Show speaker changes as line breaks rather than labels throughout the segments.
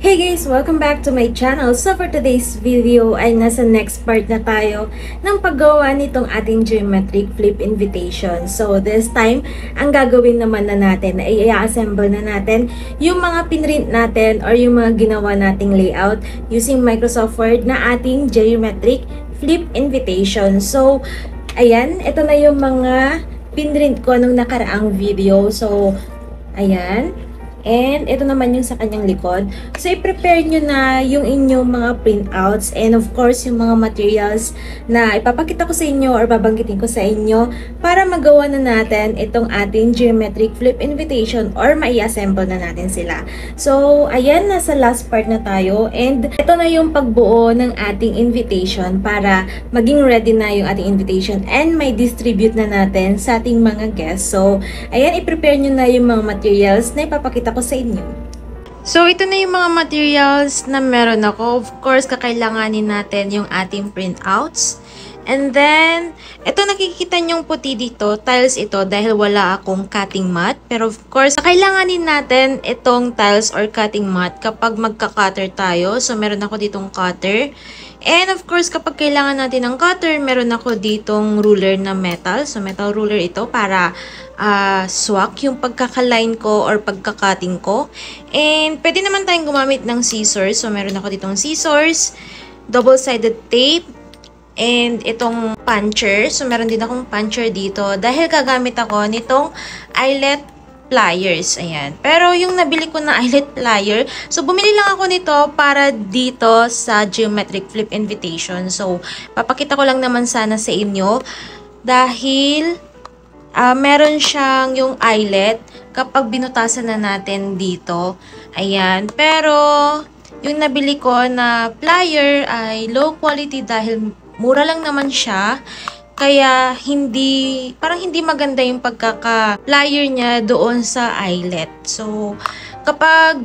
Hey guys! Welcome back to my channel. So for today's video ay nasa next part na tayo ng paggawa nitong ating geometric flip invitation. So this time, ang gagawin naman na natin ay i-assemble na natin yung mga pinrint natin or yung mga ginawa nating layout using Microsoft Word na ating geometric flip invitation. So ayan, ito na yung mga pinrint ko nung nakaraang video. So ayan. And ito naman yung sa kanyang likod. So, i-prepare nyo na yung inyong mga printouts and of course, yung mga materials na ipapakita ko sa inyo or babanggitin ko sa inyo para magawa na natin itong ating geometric flip invitation or mai-assemble na natin sila. So, ayan, nasa last part na tayo and ito na yung pagbuo ng ating invitation para maging ready na yung ating invitation and may distribute na natin sa ating mga guests. So, ayan, i-prepare nyo na yung mga materials na ipapakita ko sa inyo. So, ito na yung mga materials na meron ako. Of course, kakailanganin natin yung ating printouts. And then, ito nakikita nyong puti dito, tiles ito dahil wala akong cutting mat. Pero of course, kakailanganin natin itong tiles or cutting mat kapag magka-cutter tayo. So, meron ako ditong cutter. And of course, kapag kailangan natin ng cutter, meron ako ditong ruler na metal. So, metal ruler ito para swak yung pagkakaline ko or pagkakating ko. And pwede naman tayong gumamit ng scissors. So, meron ako ditong scissors, double-sided tape, and itong puncher. So, meron din akong puncher dito dahil gagamit ako nitong eyelet pliers. Ayan. Pero yung nabili ko na eyelet plier, so bumili lang ako nito para dito sa geometric flip invitation. So, papakita ko lang naman sana sa inyo dahil meron siyang yung eyelet kapag binutasan na natin dito. Ayan. Pero, yung nabili ko na plier ay low quality dahil mura lang naman siya. Kaya, parang hindi maganda yung pagkaka-plier niya doon sa eyelet. So, kapag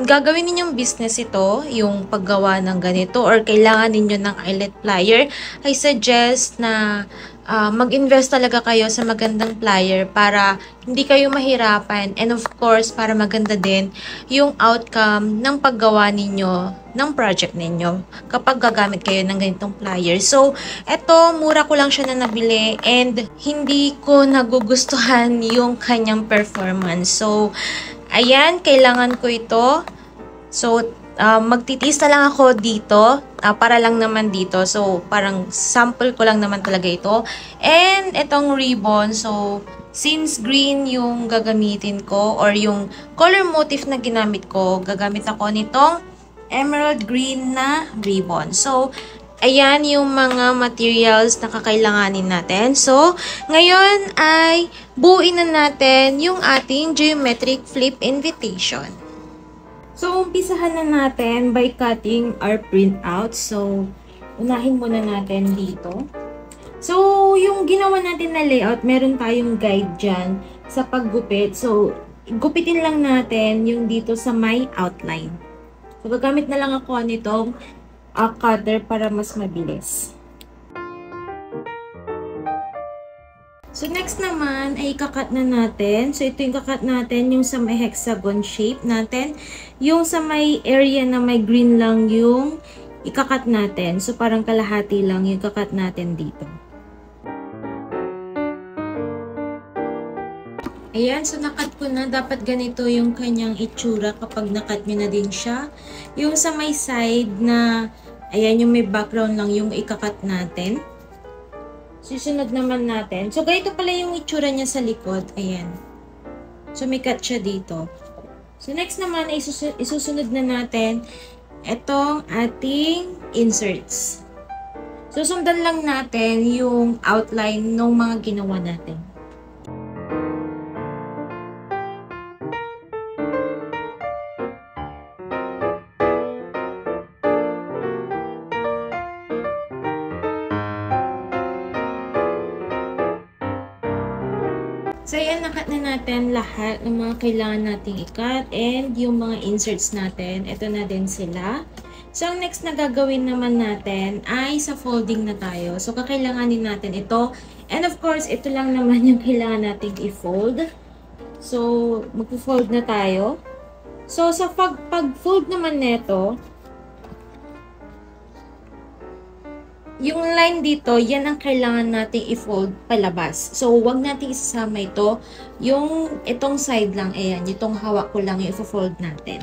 gagawin ninyong business ito, yung paggawa ng ganito, or kailangan ninyo ng eyelet plier, I suggest na mag-invest talaga kayo sa magandang plier para hindi kayo mahirapan and of course para maganda din yung outcome ng paggawa ninyo ng project ninyo kapag gagamit kayo ng ganitong plier. So, eto mura ko lang siya na nabili and hindi ko nagugustuhan yung kanyang performance. So, ayan, kailangan ko ito. So, magtitiis na lang ako dito para lang naman dito. So, parang sample ko lang naman talaga ito. And itong ribbon. So, since green yung gagamitin ko or yung color motif na ginamit ko, gagamit ako nitong emerald green na ribbon. So, ayan yung mga materials na kakailanganin natin. So, ngayon ay buuin na natin yung ating geometric flip invitation. So, umpisahan na natin by cutting our printout. So, unahin muna natin dito. So, yung ginawa natin na layout, meron tayong guide dyan sa paggupit. So, gupitin lang natin yung dito sa my outline. So, gagamit na lang ako nitong cutter para mas mabilis. So, next naman ay kakat na natin. So, ito yung kakat natin, yung sa may hexagon shape natin. Yung sa may area na may green lang yung ikakat natin. So, parang kalahati lang yung kakat natin dito. Ayan, so nakat ko na. Dapat ganito yung kanyang itsura kapag nakat nyo na din siya. Yung sa may side na, ayan, yung may background lang yung ikakat natin. Susunod naman natin. So, ganito pala yung itsura niya sa likod. Ayan. So, may cut siya dito. So, next naman ay isusunod na natin itong ating inserts. Susundan lang natin yung outline ng mga ginawa natin. So, ayan, nakat na natin lahat ng mga kailangan nating i-cut and yung mga inserts natin. Ito na din sila. So, ang next na gagawin naman natin ay sa folding na tayo. So, kakailanganin natin ito. And of course, ito lang naman yung kailangan nating i-fold. So, magpo-fold na tayo. So, sa pag-fold naman neto, yung line dito, yan ang kailangan nating i-fold palabas. So, wag nating isasama ito. Yung itong side lang, ayan, itong hawak ko lang yung i-fold natin.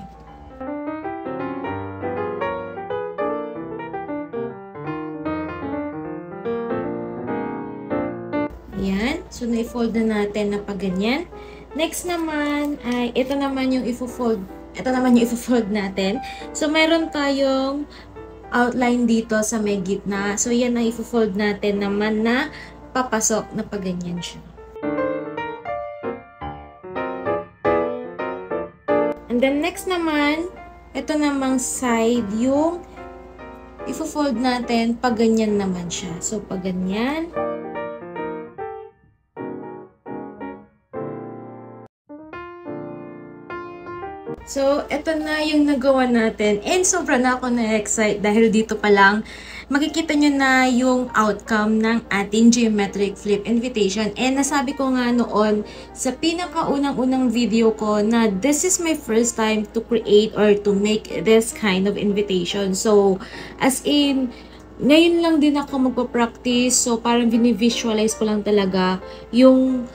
Ayan. So, na-fold na natin na pag ganyan. Next naman, ay ito naman yung i-fold. Ito naman yung i-fold natin. So, meron tayong outline dito sa may gitna. So, yan ang i-fold natin naman na papasok na pag ganyan siya. And then, next naman, ito namang side yung i-fold natin pag ganyan naman siya. So, pag ganyan. So, ito na yung nagawa natin. And sobra na ako na-excite dahil dito pa lang makikita nyo na yung outcome ng ating geometric flip invitation. And nasabi ko nga noon sa pinakaunang-unang video ko na this is my first time to create or to make this kind of invitation. So, as in, ngayon lang din ako magpa-practice. So, parang visualize ko lang talaga yung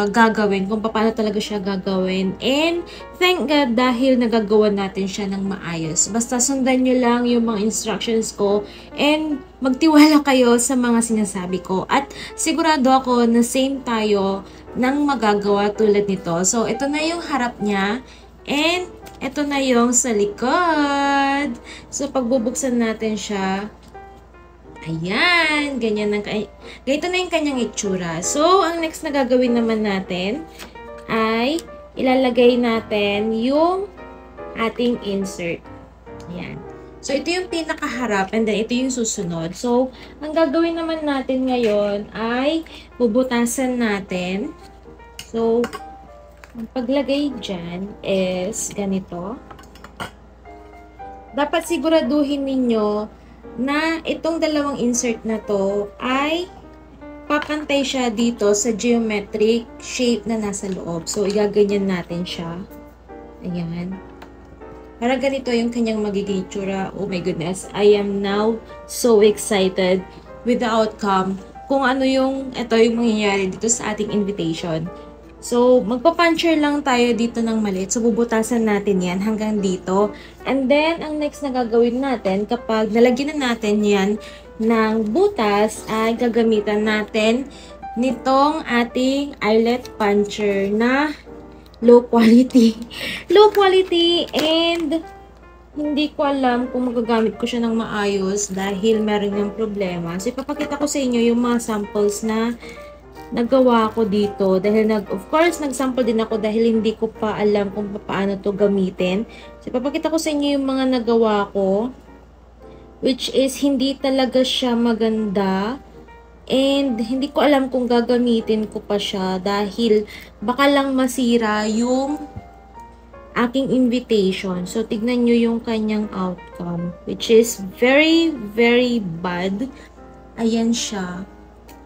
gagawin, kung paano talaga siya gagawin. And, thank God dahil nagagawa natin siya ng maayos. Basta sundan nyo lang yung mga instructions ko and magtiwala kayo sa mga sinasabi ko. At sigurado ako na same tayo ng magagawa tulad nito. So, ito na yung harap niya. And, ito na yung sa likod. So, pagbubuksan natin siya, ayan, ganito na yung kanyang itsura. So, ang next na gagawin naman natin ay ilalagay natin yung ating insert. Ayan. So, ito yung pinakaharap and then ito yung susunod. So, ang gagawin naman natin ngayon ay bubutasan natin. So, ang paglagay dyan is ganito. Dapat siguraduhin ninyo na itong dalawang insert na to ay papantay siya dito sa geometric shape na nasa loob. So, igaganyan natin siya. Ayan. Para ganito yung kanyang magiging itsura. Oh my goodness. I am now so excited with the outcome. Kung ano ito yung mangyayari dito sa ating invitation. So, magpa-puncture lang tayo dito ng maliit. So, bubutasan natin yan hanggang dito. And then, ang next na gagawin natin, kapag nalagyan na natin yan ng butas, ay gagamitan natin nitong ating eyelet puncher na low quality. Low quality and hindi ko alam kung magagamit ko siya ng maayos dahil meron ng problema. So, ipapakita ko sa inyo yung mga samples na nagawa ko dito dahil of course nag-sample din ako dahil hindi ko pa alam kung paano to gamitin. So, ipapakita ko sa inyo yung mga nagawa ko, which is hindi talaga siya maganda and hindi ko alam kung gagamitin ko pa siya dahil baka lang masira yung aking invitation. So, tignan nyo yung kanyang outcome, which is very, very bad. Ayan siya.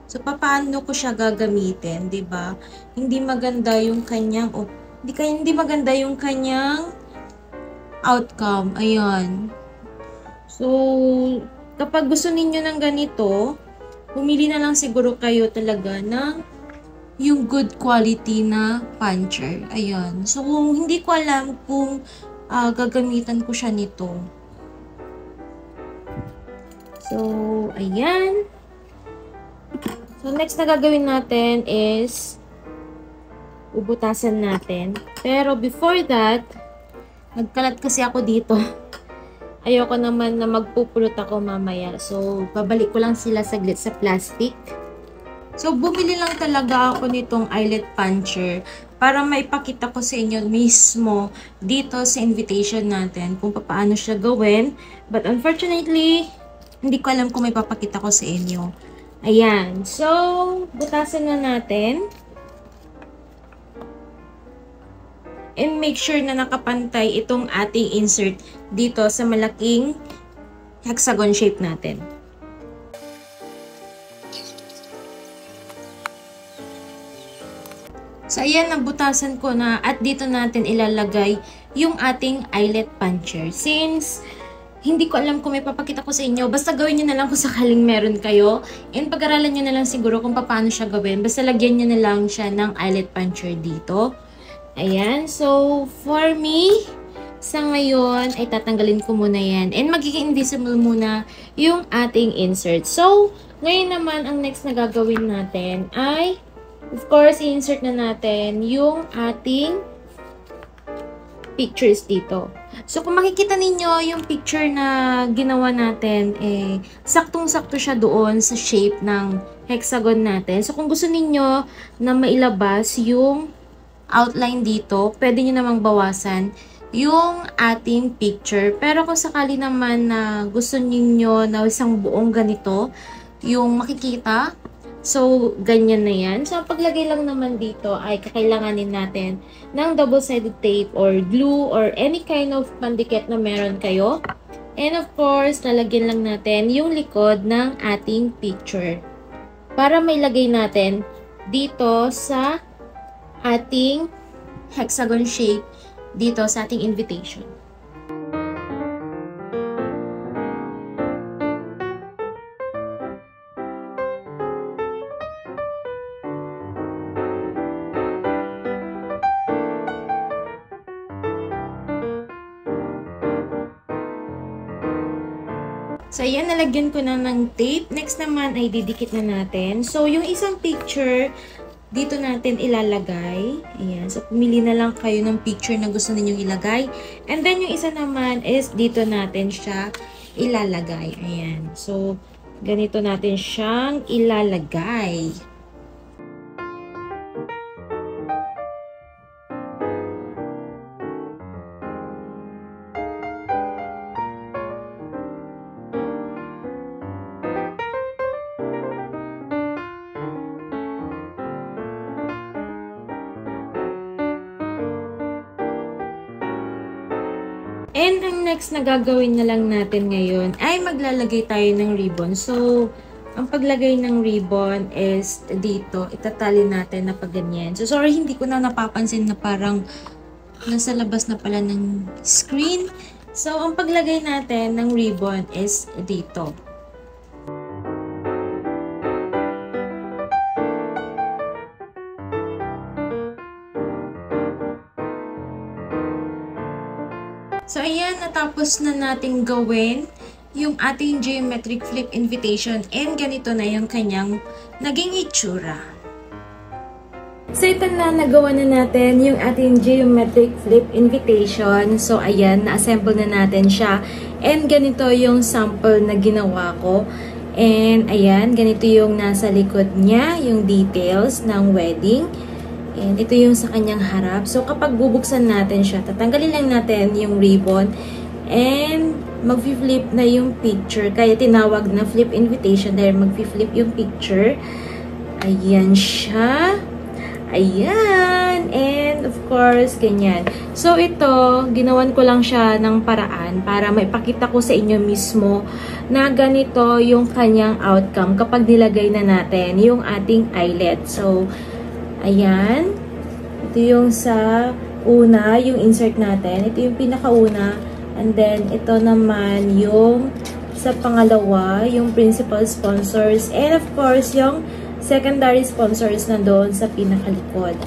So, paano ko siya gagamitin, 'di ba? Hindi maganda yung kanyang hindi maganda yung kanyang outcome. Ayan. So, kapag gusto niyo ng ganito, pumili na lang siguro kayo talaga ng yung good quality na puncher. Ayan. So, hindi ko alam kung gagamitan ko siya nito. So, ayan. So, next na gagawin natin is ubutasan natin. Pero before that, nagkalat kasi ako dito. Ayoko naman na magpupulot ako mamaya. So, babalik ko lang sila saglit sa plastic. So, bumili lang talaga ako nitong eyelet puncher para maipakita ko sa inyo mismo dito sa invitation natin kung paano siya gawin. But unfortunately, hindi ko alam kung may papakita ko sa inyo. Ayan. So, butasan na natin. And make sure na nakapantay itong ating insert dito sa malaking hexagon shape natin. So, ayan, nabutasan ko na at dito natin ilalagay yung ating eyelet puncher. Since hindi ko alam kung may papakita ko sa inyo, basta gawin nyo na lang kung sakaling meron kayo. And pag-aralan nyo na lang siguro kung paano siya gawin. Basta lagyan nyo na lang siya ng eyelet puncher dito. Ayan. So, for me, sa ngayon, ay tatanggalin ko muna yan. And magiging invisible muna yung ating insert. So, ngayon naman, ang next na gagawin natin ay, of course, i-insert na natin yung ating pictures dito. So, kung makikita ninyo yung picture na ginawa natin, saktong-sakto siya doon sa shape ng hexagon natin. So, kung gusto ninyo na mailabas yung outline dito, pwede nyo namang bawasan yung ating picture. Pero kung sakali naman na gusto niyo na isang buong ganito yung makikita, so ganyan na yan. So paglagay lang naman dito ay kakailanganin natin ng double-sided tape or glue or any kind of pandikit na meron kayo. And of course, lalagyan lang natin yung likod ng ating picture para mailagay natin dito sa ating hexagon shape dito sa ating invitation. So, ayan, nalagyan ko na ng tape. Next naman ay didikit na natin. So, yung isang picture, dito natin ilalagay. Ayan. So, pumili na lang kayo ng picture na gusto ninyong ilagay. And then, yung isa naman is dito natin siya ilalagay. Ayan. So, ganito natin siyang ilalagay. And ang next na gagawin na lang natin ngayon ay maglalagay tayo ng ribbon. So, ang paglagay ng ribbon is dito. Itatali natin na pag ganyan. So, sorry, hindi ko na napapansin na parang nasa labas na pala ng screen. So, ang paglagay natin ng ribbon is dito. So, ayan, natapos na nating gawin yung ating geometric flip invitation and ganito na yung kanyang naging itsura. So, ito na, nagawa na natin yung ating geometric flip invitation. So, ayan, na-assemble na natin siya. And ganito yung sample na ginawa ko. And, ayan, ganito yung nasa likod niya, yung details ng wedding. And ito yung sa kanyang harap. So, kapag bubuksan natin siya, tatanggalin lang natin yung ribbon and mag-flip na yung picture. Kaya tinawag na flip invitation dahil mag-flip yung picture. Ayan siya. Ayan. And of course, ganyan. So, ito, ginawan ko lang siya ng paraan para maipakita ko sa inyo mismo na ganito yung kanyang outcome kapag nilagay na natin yung ating eyelet. So, ayan. Ito yung sa una, yung insert natin. Ito yung pinakauna. And then, ito naman yung sa pangalawa, yung principal sponsors. And of course, yung secondary sponsors na doon sa pinakalikod.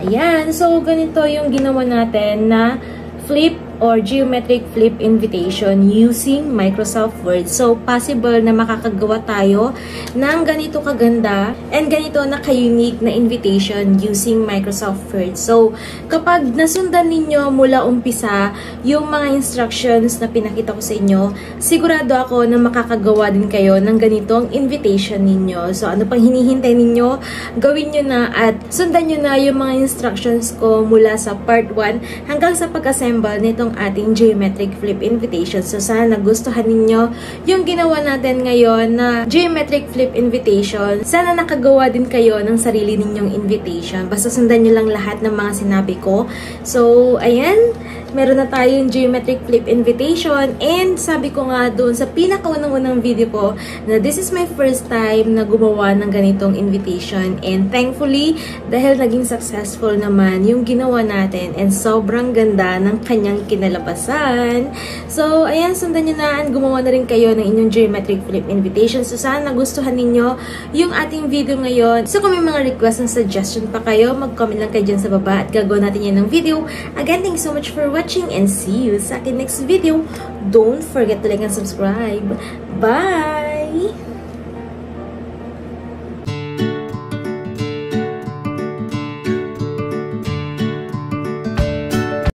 Ayan. So, ganito yung ginawa natin na flip or geometric flip invitation using Microsoft Word. So, possible na makakagawa tayo ng ganito kaganda and ganito na ka-unique na invitation using Microsoft Word. So, kapag nasundan ninyo mula umpisa yung mga instructions na pinakita ko sa inyo, sigurado ako na makakagawa din kayo ng ganitong invitation ninyo. So, ano pang hinihintay ninyo? Gawin nyo na at sundan nyo na yung mga instructions ko mula sa part 1 hanggang sa pag-assemble nitong ating geometric flip invitation. So, sana nagustuhan ninyo yung ginawa natin ngayon na geometric flip invitation. Sana nakagawa din kayo ng sarili ninyong invitation. Basta sundan nyo lang lahat ng mga sinabi ko. So, ayan. meron na tayong geometric flip invitation. And sabi ko nga doon sa pinakaunang-unang video ko na this is my first time na gumawa ng ganitong invitation. And thankfully, dahil naging successful naman yung ginawa natin and sobrang ganda ng kanyang kinalabasan. So, ayan, sundan nyo na. Gumawa na rin kayo ng inyong geometric flip invitation. So, sana nagustuhan ninyo yung ating video ngayon. So, kung may mga request and suggestion pa kayo, mag-comment lang kayo dyan sa baba at gagawin natin yan ng video. Again, thank you so much for watching and see you sa akin next video. Don't forget to like and subscribe. Bye!